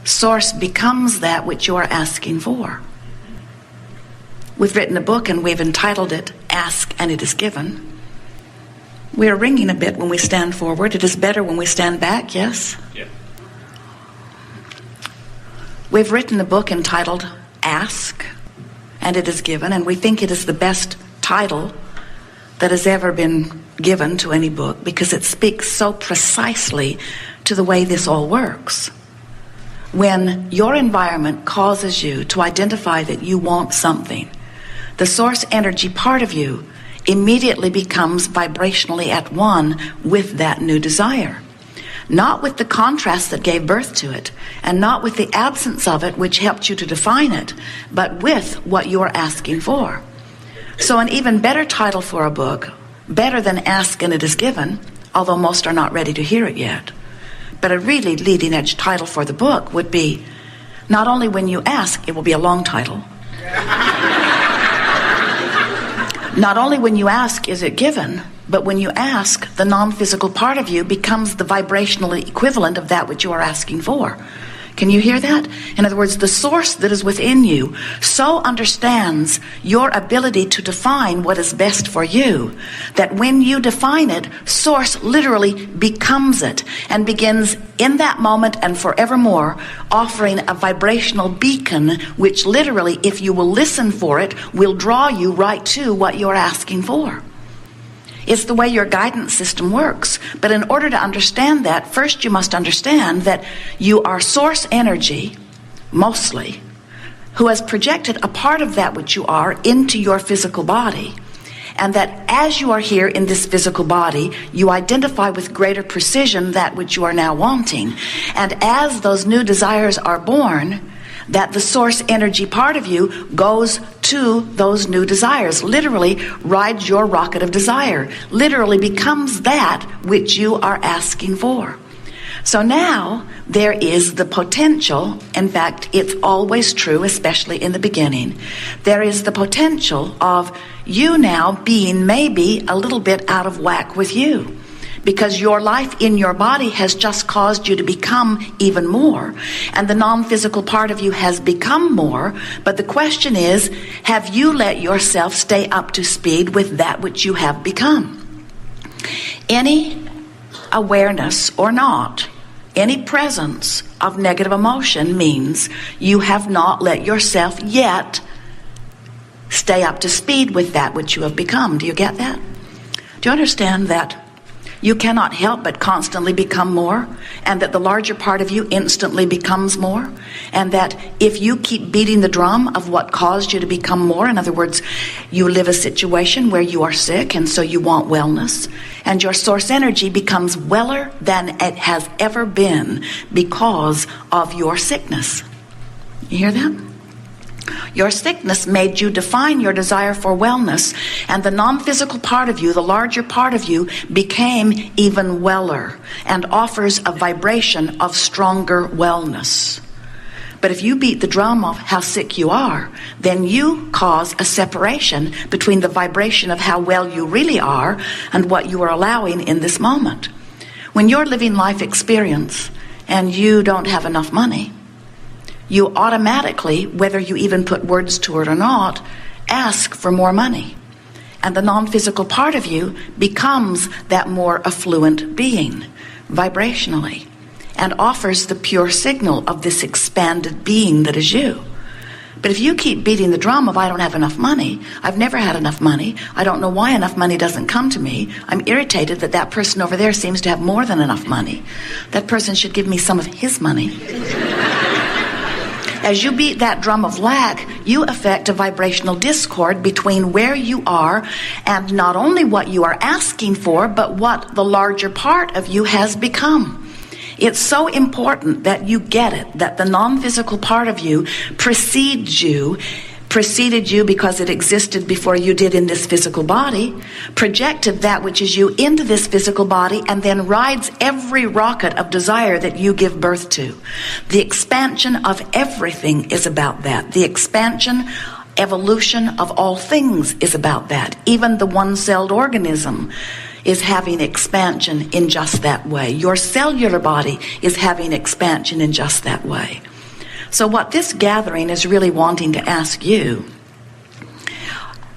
Source becomes that which you are asking for. We've written a book and we've entitled it, Ask and It Is Given. We are ringing a bit when we stand forward. It is better when we stand back, yes? Yeah. We've written a book entitled, Ask and It Is Given, and we think it is the best title that has ever been given to any book because it speaks so precisely to the way this all works. When your environment causes you to identify that you want something, the source energy part of you immediately becomes vibrationally at one with that new desire. Not with the contrast that gave birth to it, and not with the absence of it which helped you to define it, but with what you are asking for. So an even better title for a book, better than Ask and It Is Given, although most are not ready to hear it yet, but a really leading edge title for the book would be, not only when you ask, it will be a long title. Not only when you ask is it given, but when you ask, the non-physical part of you becomes the vibrational equivalent of that which you are asking for. Can you hear that? In other words, the source that is within you so understands your ability to define what is best for you that when you define it, source literally becomes it and begins in that moment and forevermore offering a vibrational beacon which literally, if you will listen for it, will draw you right to what you're asking for. It's the way your guidance system works. But in order to understand that, first you must understand that you are source energy, mostly, who has projected a part of that which you are into your physical body. And that as you are here in this physical body, you identify with greater precision that which you are now wanting. And as those new desires are born, that the source energy part of you goes to those new desires, literally rides your rocket of desire, literally becomes that which you are asking for. So now there is the potential, in fact it's always true, especially in the beginning, there is the potential of you now being maybe a little bit out of whack with you. Because your life in your body has just caused you to become even more. And the non-physical part of you has become more. But the question is, have you let yourself stay up to speed with that which you have become? Any awareness or not, any presence of negative emotion means you have not let yourself yet stay up to speed with that which you have become. Do you get that? Do you understand that you cannot help but constantly become more, and that the larger part of you instantly becomes more, and that if you keep beating the drum of what caused you to become more, in other words, you live a situation where you are sick and so you want wellness, and your source energy becomes weller than it has ever been because of your sickness. You hear that? Your sickness made you define your desire for wellness, and the non-physical part of you, the larger part of you, became even weller and offers a vibration of stronger wellness. But if you beat the drum of how sick you are, then you cause a separation between the vibration of how well you really are and what you are allowing in this moment. When you're living life experience and you don't have enough money, you automatically, whether you even put words to it or not, ask for more money. And the non-physical part of you becomes that more affluent being, vibrationally, and offers the pure signal of this expanded being that is you. But if you keep beating the drum of I don't have enough money, I've never had enough money, I don't know why enough money doesn't come to me, I'm irritated that that person over there seems to have more than enough money, that person should give me some of his money. As you beat that drum of lack, you affect a vibrational discord between where you are and not only what you are asking for, but what the larger part of you has become. It's so important that you get it, that the non-physical part of you preceded you because it existed before you did in this physical body, projected that which is you into this physical body, and then rides every rocket of desire that you give birth to. The expansion of everything is about that. The expansion, evolution of all things is about that. Even the one-celled organism is having expansion in just that way. Your cellular body is having expansion in just that way. So what this gathering is really wanting to ask you,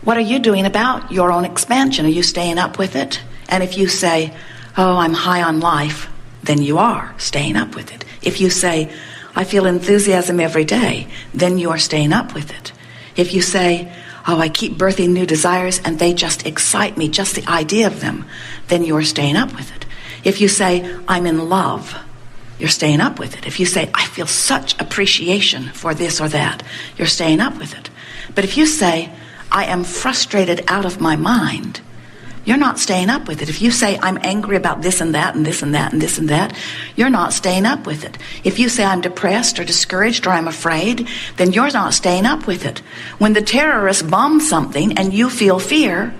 what are you doing about your own expansion? Are you staying up with it? And if you say, oh, I'm high on life, then you are staying up with it. If you say, I feel enthusiasm every day, then you are staying up with it. If you say, oh, I keep birthing new desires and they just excite me, just the idea of them, then you are staying up with it. If you say, I'm in love, you're staying up with it. If you say, I feel such appreciation for this or that, you're staying up with it. But if you say, I am frustrated out of my mind, you're not staying up with it. If you say, I'm angry about this and that and this and that and this and that, you're not staying up with it. If you say, I'm depressed or discouraged or I'm afraid, then you're not staying up with it. When the terrorists bomb something and you feel fear,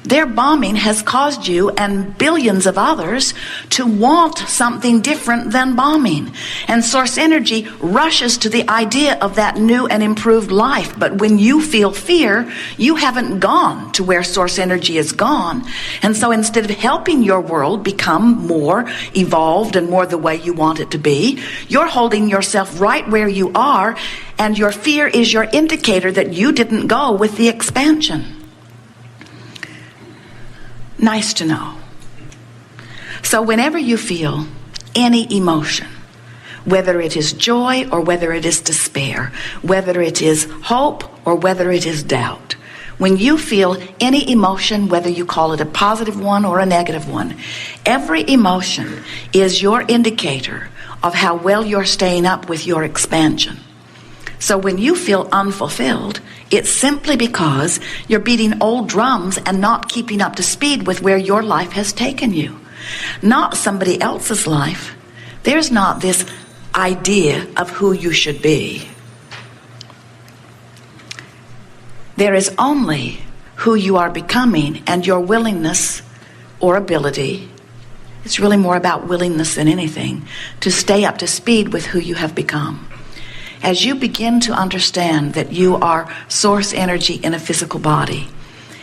their bombing has caused you and billions of others to want something different than bombing. And source energy rushes to the idea of that new and improved life. But when you feel fear, you haven't gone to where source energy is gone. And so instead of helping your world become more evolved and more the way you want it to be, you're holding yourself right where you are, and your fear is your indicator that you didn't go with the expansion. Nice to know. So whenever you feel any emotion, whether it is joy or whether it is despair, whether it is hope or whether it is doubt, when you feel any emotion, whether you call it a positive one or a negative one, every emotion is your indicator of how well you're staying up with your expansion. So when you feel unfulfilled, it's simply because you're beating old drums and not keeping up to speed with where your life has taken you. Not somebody else's life. There's not this idea of who you should be. There is only who you are becoming and your willingness or ability. It's really more about willingness than anything, to stay up to speed with who you have become. As you begin to understand that you are source energy in a physical body,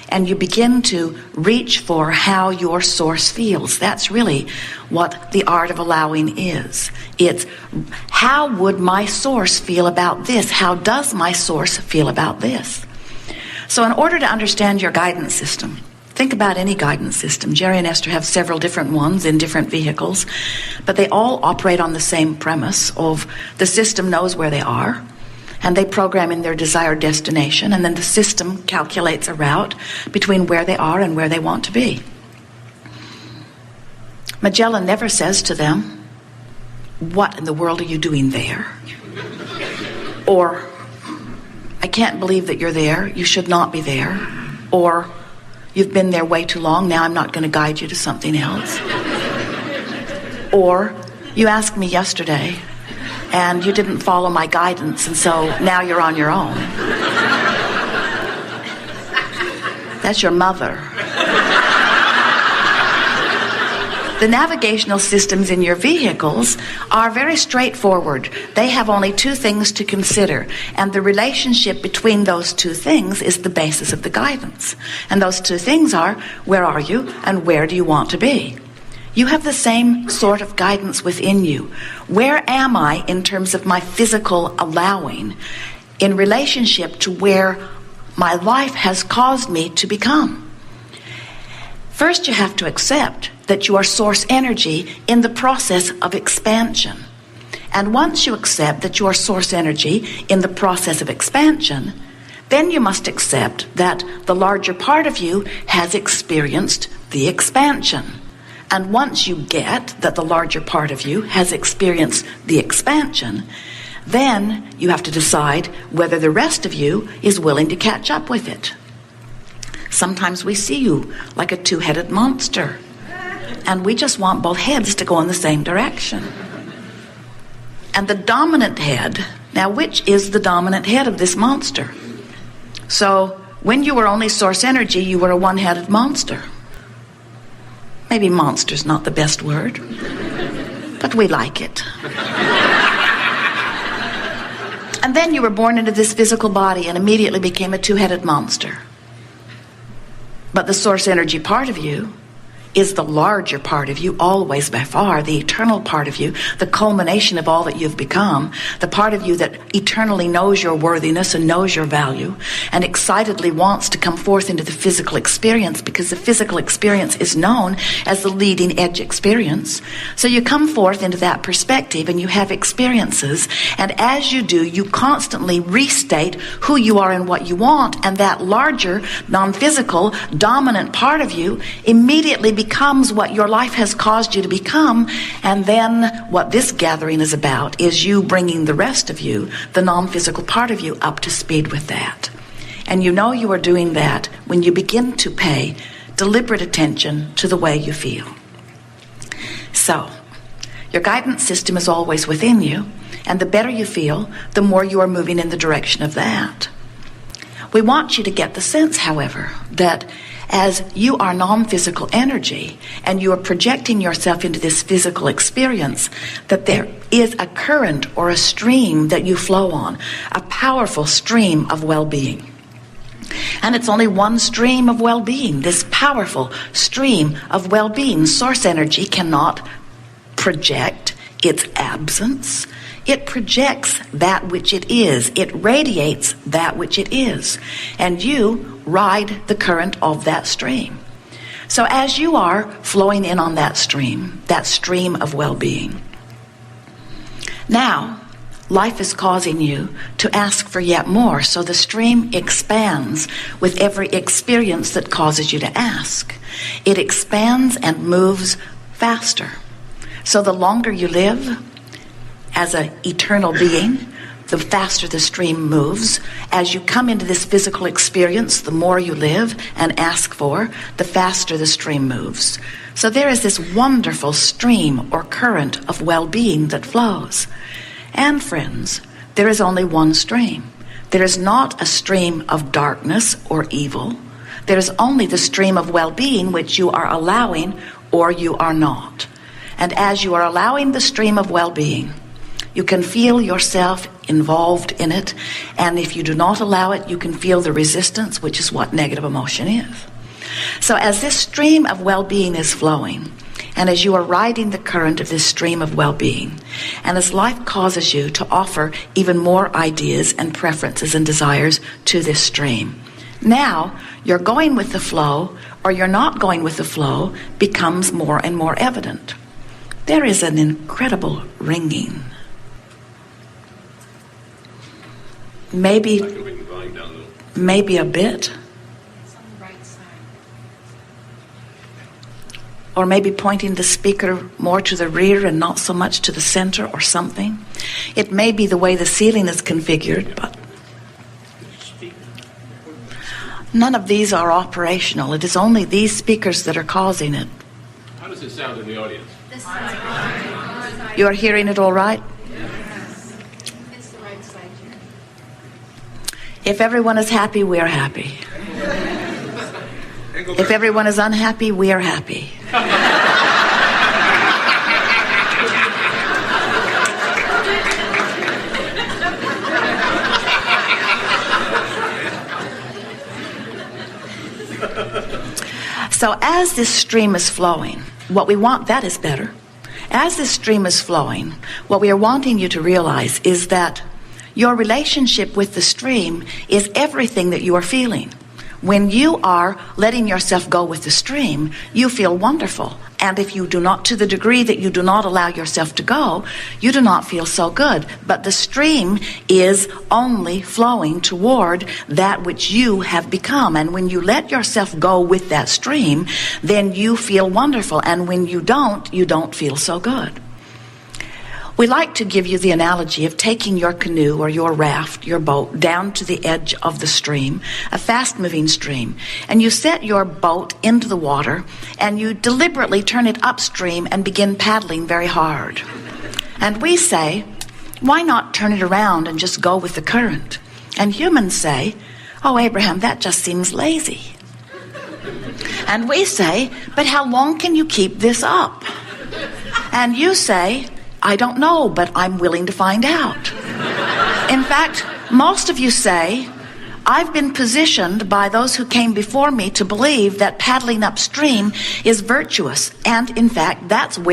and you begin to reach for how your source feels, that's really what the art of allowing is. It's, how would my source feel about this? How does my source feel about this? So in order to understand your guidance system, think about any guidance system. Jerry and Esther have several different ones in different vehicles, but they all operate on the same premise of the system knows where they are, and they program in their desired destination, and then the system calculates a route between where they are and where they want to be. Magellan never says to them, what in the world are you doing there? Or, I can't believe that you're there, you should not be there. Or, you've been there way too long, now I'm not going to guide you to something else. Or, you asked me yesterday, and you didn't follow my guidance, and so now you're on your own. That's your mother. The navigational systems in your vehicles are very straightforward. They have only two things to consider, and the relationship between those two things is the basis of the guidance. And those two things are, where are you and where do you want to be? You have the same sort of guidance within you. Where am I in terms of my physical allowing in relationship to where my life has caused me to become? First, you have to accept that you are source energy in the process of expansion. And once you accept that you are source energy in the process of expansion, then you must accept that the larger part of you has experienced the expansion. And once you get that the larger part of you has experienced the expansion, then you have to decide whether the rest of you is willing to catch up with it. Sometimes we see you like a two-headed monster, and we just want both heads to go in the same direction. And the dominant head, now which is the dominant head of this monster? So when you were only source energy, you were a one-headed monster. Maybe monster's not the best word, but we like it. And then you were born into this physical body and immediately became a two-headed monster. But the source energy part of you is the larger part of you, always by far, the eternal part of you, the culmination of all that you've become, the part of you that eternally knows your worthiness and knows your value, and excitedly wants to come forth into the physical experience, because the physical experience is known as the leading edge experience. So you come forth into that perspective and you have experiences, and as you do, you constantly restate who you are and what you want, and that larger, non-physical, dominant part of you immediately becomes what your life has caused you to become. And then what this gathering is about is you bringing the rest of you, the non-physical part of you, up to speed with that. And you know you are doing that when you begin to pay deliberate attention to the way you feel. So, your guidance system is always within you, and the better you feel, the more you are moving in the direction of that. We want you to get the sense, however, that as you are non-physical energy and you are projecting yourself into this physical experience, that there is a current or a stream that you flow on, a powerful stream of well-being. And it's only one stream of well-being, this powerful stream of well-being. Source energy cannot project its absence. It projects that which it is. It radiates that which it is. And you ride the current of that stream. So as you are flowing in on that stream of well-being, now life is causing you to ask for yet more. So the stream expands with every experience that causes you to ask. It expands and moves faster. So the longer you live as an eternal being, the faster the stream moves. As you come into this physical experience, the more you live and ask for, the faster the stream moves. So there is this wonderful stream or current of well-being that flows. And friends, there is only one stream. There is not a stream of darkness or evil. There is only the stream of well-being which you are allowing or you are not. And as you are allowing the stream of well-being, you can feel yourself involved in it, and if you do not allow it, you can feel the resistance, which is what negative emotion is. So as this stream of well-being is flowing, and as you are riding the current of this stream of well-being, and as life causes you to offer even more ideas and preferences and desires to this stream, now you're going with the flow, or you're not going with the flow, becomes more and more evident. There is an incredible ringing. Maybe a bit. It's on the right side. Or maybe pointing the speaker more to the rear and not so much to the center or something. It may be the way the ceiling is configured, but none of these are operational. It is only these speakers that are causing it. How does it sound in the audience? This side. You are hearing it all right? It's the right side here. If everyone is happy, we are happy. If everyone is unhappy, we are happy. So as this stream is flowing, what we want, that is better. As this stream is flowing, what we are wanting you to realize is that your relationship with the stream is everything that you are feeling. When you are letting yourself go with the stream, you feel wonderful. And if you do not, to the degree that you do not allow yourself to go, you do not feel so good. But the stream is only flowing toward that which you have become. And when you let yourself go with that stream, then you feel wonderful. And when you don't feel so good. We like to give you the analogy of taking your canoe or your raft, your boat, down to the edge of the stream, a fast-moving stream, and you set your boat into the water, and you deliberately turn it upstream and begin paddling very hard. And we say, why not turn it around and just go with the current? And humans say, oh, Abraham, that just seems lazy. And we say, but how long can you keep this up? And you say, I don't know, but I'm willing to find out. In fact, most of you say, I've been positioned by those who came before me to believe that paddling upstream is virtuous, and in fact, that's where